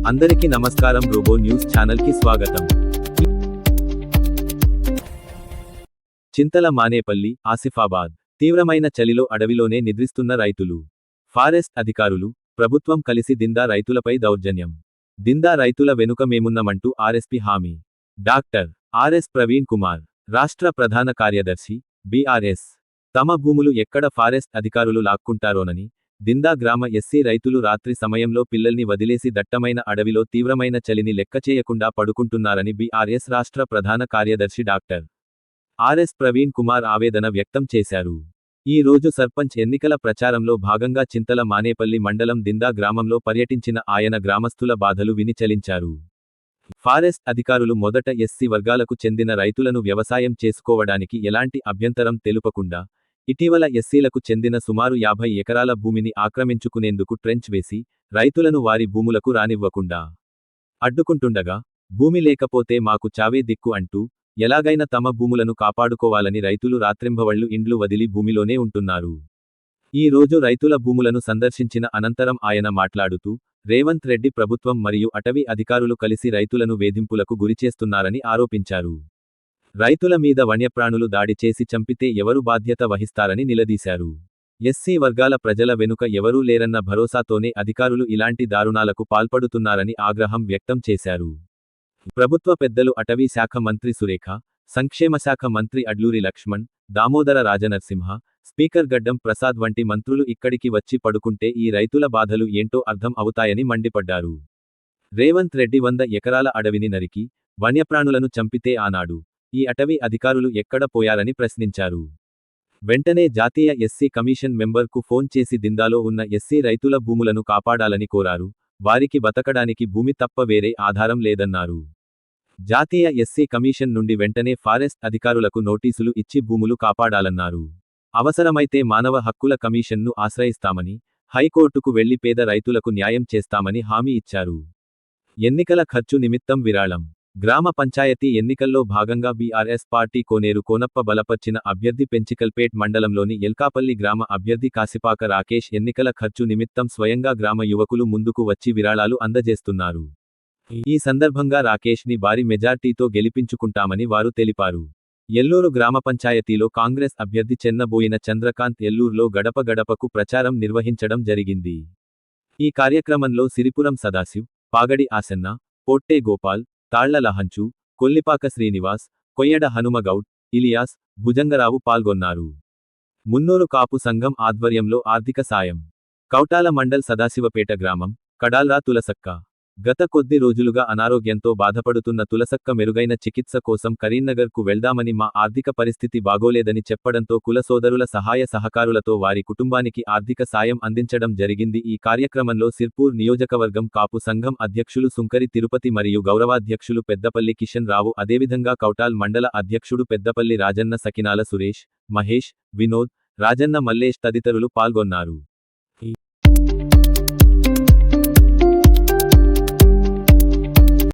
అందరికీ నమస్కారం. Robo news channel కి స్వాగతం. చింతల మానేపల్లి, ఆసిఫాబాద్. తీవ్రమైన చలిలో అడవిలోనే నిద్రిస్తున్న రైతులు. ఫారెస్ట్ అధికారులు, ప్రభుత్వం కలిసి దిందా రైతులపై దౌర్జన్యం. దిందా రైతుల వెనుక మేమున్నామంటూ ఆర్ఎస్పీ హామీ. డాక్టర్ ఆర్ఎస్ ప్రవీణ్ కుమార్, రాష్ట్ర ప్రధాన కార్యదర్శి, బీఆర్ఎస్. తమ భూములు ఎక్కడ ఫారెస్ట్ అధికారులు లాక్కుంటారోనని దిందా గ్రామ ఎస్సీ రైతులు రాత్రి సమయంలో పిల్లల్ని వదిలేసి దట్టమైన అడవిలో తీవ్రమైన చలిని లెక్కచేయకుండా పడుకుంటున్నారని బీఆర్ఎస్ రాష్ట్ర ప్రధాన కార్యదర్శి డాక్టర్ ఆర్ఎస్ ప్రవీణ్ కుమార్ ఆవేదన వ్యక్తం చేశారు. ఈ రోజు సర్పంచ్ ఎన్నికల ప్రచారంలో భాగంగా చింతల మానేపల్లి మండలం దిందా గ్రామంలో పర్యటించిన ఆయన గ్రామస్తుల బాధలు విని చలించారు. ఫారెస్ట్ అధికారులు మొదట ఎస్సీ వర్గాలకు చెందిన రైతులను వ్యవసాయం చేసుకోవడానికి ఎలాంటి అభ్యంతరం తెలుపకుండా ఇటీవల ఎస్సీలకు చెందిన సుమారు 50 ఎకరాల భూమిని ఆక్రమించుకునేందుకు ట్రెంచ్ వేసి రైతులను వారి భూములకు రానివ్వకుండా అడ్డుకుంటుండగా, భూమి లేకపోతే మాకు చావే దిక్కు అంటూ ఎలాగైనా తమ భూములను కాపాడుకోవాలని రైతులు రాత్రింబవళ్లు ఇండ్లు వదిలి భూమిలోనే ఉంటున్నారు. ఈ రోజు రైతుల భూములను సందర్శించిన అనంతరం ఆయన మాట్లాడుతూ, రేవంత్ రెడ్డి ప్రభుత్వం మరియు అటవీ అధికారులు కలిసి రైతులను వేధింపులకు గురిచేస్తున్నారని ఆరోపించారు. రైతుల మీద వన్యప్రాణులు దాడి చేసి చంపితే ఎవరు బాధ్యత వహిస్తారని నిలదీశారు. ఎస్సీ వర్గాల ప్రజల వెనుక ఎవరూ లేరన్న భరోసాతోనే అధికారులు ఇలాంటి దారుణాలకు పాల్పడుతున్నారని ఆగ్రహం వ్యక్తం చేశారు. ప్రభుత్వ పెద్దలు అటవీ శాఖ మంత్రి సురేఖ, సంక్షేమ శాఖ మంత్రి అడ్లూరి లక్ష్మణ్, దామోదర రాజనరసింహ, స్పీకర్ గడ్డం ప్రసాద్ వంటి మంత్రులు ఇక్కడికి వచ్చి పడుకుంటే ఈ రైతుల బాధలు ఏంటో అర్థం అవుతాయని మండిపడ్డారు. రేవంత్ రెడ్డి 100 ఎకరాల అడవిని నరికి వన్యప్రాణులను చంపితే ఆనాడు ఈ అటవీ అధికారులు ఎక్కడ పోయారని ప్రశ్నించారు. వెంటనే జాతీయ ఎస్సీ కమిషన్ మెంబర్కు ఫోన్ చేసి దిందాలో ఉన్న ఎస్సీ రైతుల భూములను కాపాడాలని కోరారు. వారికి బతకడానికి భూమి తప్ప వేరే ఆధారం లేదన్నారు. జాతీయ ఎస్సీ కమిషన్ నుండి వెంటనే ఫారెస్ట్ అధికారులకు నోటీసులు ఇచ్చి భూములు కాపాడాలన్నారు. అవసరమైతే మానవ హక్కుల కమిషన్ను ఆశ్రయిస్తామని, హైకోర్టుకు వెళ్లి పేద రైతులకు న్యాయం చేస్తామని హామీ ఇచ్చారు. ఎన్నికల ఖర్చు నిమిత్తం విరాళం. గ్రామ పంచాయతీ ఎన్నికల్లో భాగంగా బీఆర్ఎస్ పార్టీ కోనేరు కోనప్ప బలపర్చిన అభ్యర్థి పెంచికల్పేట్ మండలంలోని ఎల్కాపల్లి గ్రామ అభ్యర్థి కాసిపాక రాకేష్ ఎన్నికల ఖర్చు నిమిత్తం స్వయంగా గ్రామ యువకులు ముందుకు వచ్చి విరాళాలు అందజేస్తున్నారు. ఈ సందర్భంగా రాకేష్ ని భారీ మెజార్టీతో గెలిపించుకుంటామని వారు తెలిపారు. ఎల్లూరు గ్రామ పంచాయతీలో కాంగ్రెస్ అభ్యర్థి చెన్నబోయిన చంద్రకాంత్ ఎల్లూరులో గడప గడపకు ప్రచారం నిర్వహించడం జరిగింది. ఈ కార్యక్రమంలో సిరిపురం సదాశివ్, పాగడి ఆసన్న, పొట్టే గోపాల్, తాళ్ల లహంచు, కొల్లిపాక శ్రీనివాస్, కొయ్యడ హనుమగౌడ్, ఇలియాస్, భుజంగరావు పాల్గొన్నారు. మున్నూరు కాపు సంఘం ఆధ్వర్యంలో ఆర్థిక సాయం. కౌటాల మండల్ సదాశివపేట గ్రామం, కడాల్రా తులసక్క. గత కొద్ది రోజులుగా అనారోగ్యంతో బాధపడుతున్న తులసక్క మెరుగైన చికిత్స కోసం కరీంనగర్కు వెళ్దామని మా ఆర్థిక పరిస్థితి బాగోలేదని చెప్పడంతో కుల సోదరుల సహాయ సహకారులతో వారి కుటుంబానికి ఆర్థిక సాయం అందించడం జరిగింది. ఈ కార్యక్రమంలో సిర్పూర్ నియోజకవర్గం కాపు సంఘం అధ్యక్షులు సుంకరి తిరుపతి మరియు గౌరవాధ్యక్షులు పెద్దపల్లి కిషన్ రావు, అదేవిధంగా కౌటాల్ మండల అధ్యక్షుడు పెద్దపల్లి రాజన్న, సకినాల సురేష్, మహేష్, వినోద్, రాజన్న మల్లేష్ తదితరులు పాల్గొన్నారు.